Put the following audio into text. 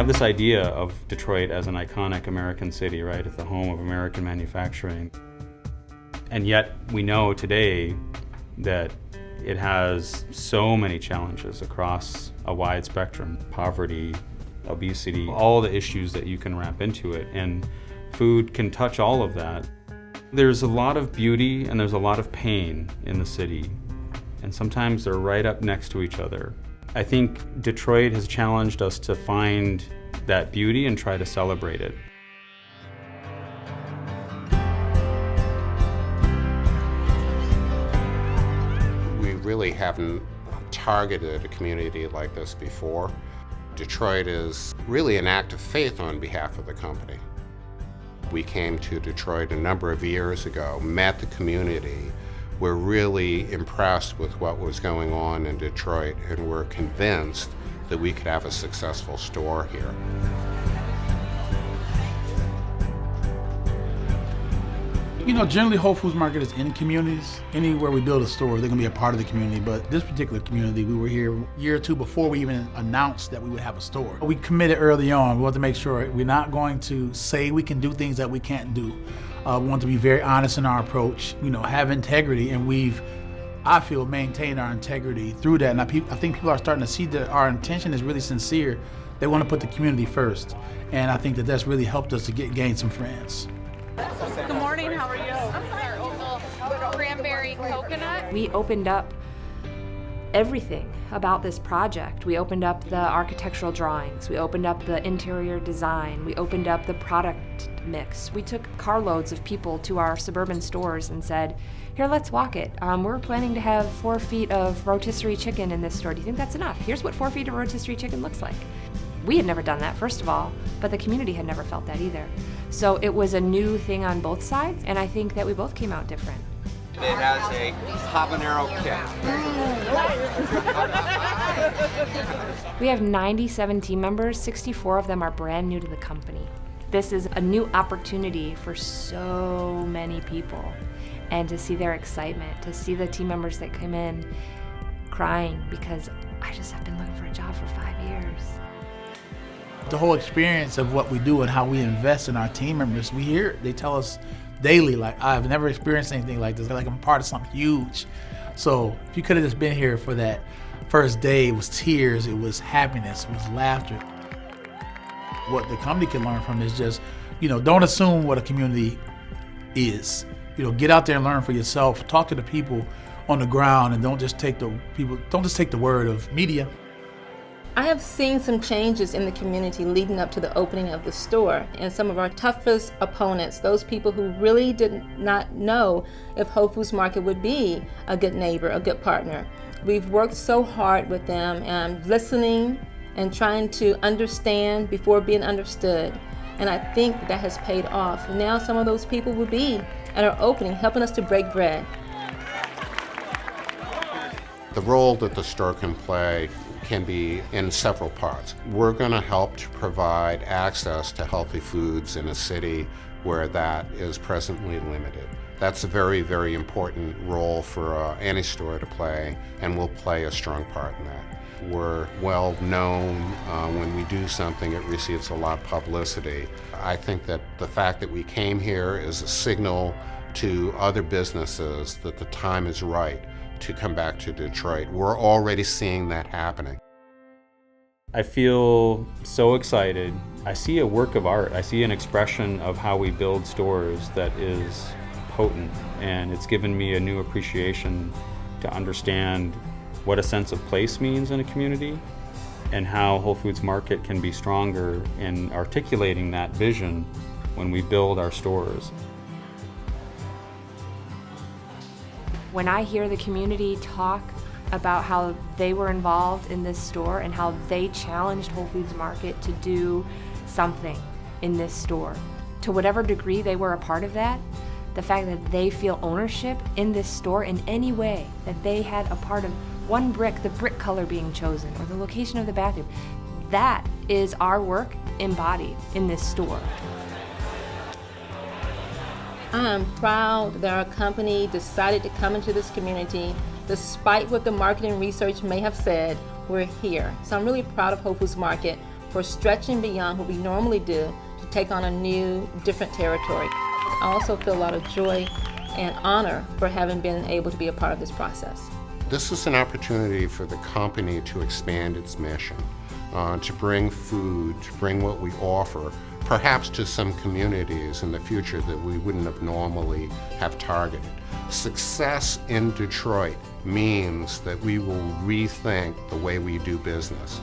have this idea of Detroit as an iconic American city, right? It's the home of American manufacturing. And yet we know today that it has so many challenges across a wide spectrum: poverty, obesity, all the issues that you can wrap into it. And food can touch all of that. There's a lot of beauty and there's a lot of pain in the city. And sometimes they're right up next to each other. I think Detroit has challenged us to find that beauty and try to celebrate it. We really haven't targeted a community like this before. Detroit is really an act of faith on behalf of the company. We came to Detroit a number of years ago, met the community. We're really impressed with what was going on in Detroit, and we're convinced that we could have a successful store here. You know, generally Whole Foods Market is in communities. Anywhere we build a store, they're gonna be a part of the community, but this particular community, we were here a year or two before we even announced that we would have a store. We committed early on. We wanted to make sure we're not going to say we can do things that we can't do. We want to be very honest in our approach, you know, have integrity, and I feel, maintained our integrity through that. And I think people are starting to see that our intention is really sincere. They want to put the community first. And I think that that's really helped us to gain some friends. Good morning, how are you? Cranberry coconut. We opened up everything about this project. We opened up the architectural drawings, we opened up the interior design, we opened up the product mix. We took carloads of people to our suburban stores and said, here, let's walk it. We're planning to have 4 feet of rotisserie chicken in this store. Do you think that's enough? Here's what 4 feet of rotisserie chicken looks like. We had never done that, first of all, but the community had never felt that either. So it was a new thing on both sides, and I think that we both came out different. It has a habanero kick. We have 97 team members, 64 of them are brand new to the company. This is a new opportunity for so many people, and to see their excitement, to see the team members that come in crying because I just have been looking for a job for 5 years. The whole experience of what we do and how we invest in our team members, they tell us daily, like, I've never experienced anything like this, like I'm part of something huge. So if you could have just been here for that first day, it was tears, it was happiness, it was laughter. What the company can learn from is just, you know, don't assume what a community is. You know, get out there and learn for yourself, talk to the people on the ground, and don't just take the word of media. I have seen some changes in the community leading up to the opening of the store, and some of our toughest opponents, those people who really did not know if Whole Foods Market would be a good neighbor, a good partner. We've worked so hard with them and listening and trying to understand before being understood, and I think that has paid off. Now some of those people will be at our opening helping us to break bread. The role that the store can play can be in several parts. We're going to help to provide access to healthy foods in a city where that is presently limited. That's a very, very important role for any store to play, and we'll play a strong part in that. We're well known. When we do something, it receives a lot of publicity. I think that the fact that we came here is a signal to other businesses that the time is right to come back to Detroit. We're already seeing that happening. I feel so excited. I see a work of art. I see an expression of how we build stores that is potent, and it's given me a new appreciation to understand what a sense of place means in a community and how Whole Foods Market can be stronger in articulating that vision when we build our stores. When I hear the community talk about how they were involved in this store and how they challenged Whole Foods Market to do something in this store, to whatever degree they were a part of that, the fact that they feel ownership in this store in any way, that they had a part of one brick, the brick color being chosen, or the location of the bathroom, that is our work embodied in this store. I am proud that our company decided to come into this community. Despite what the marketing research may have said, we're here. So I'm really proud of Whole Foods Market for stretching beyond what we normally do to take on a new, different territory. I also feel a lot of joy and honor for having been able to be a part of this process. This is an opportunity for the company to expand its mission, to bring food, to bring what we offer, perhaps to some communities in the future that we wouldn't have normally have targeted. Success in Detroit means that we will rethink the way we do business.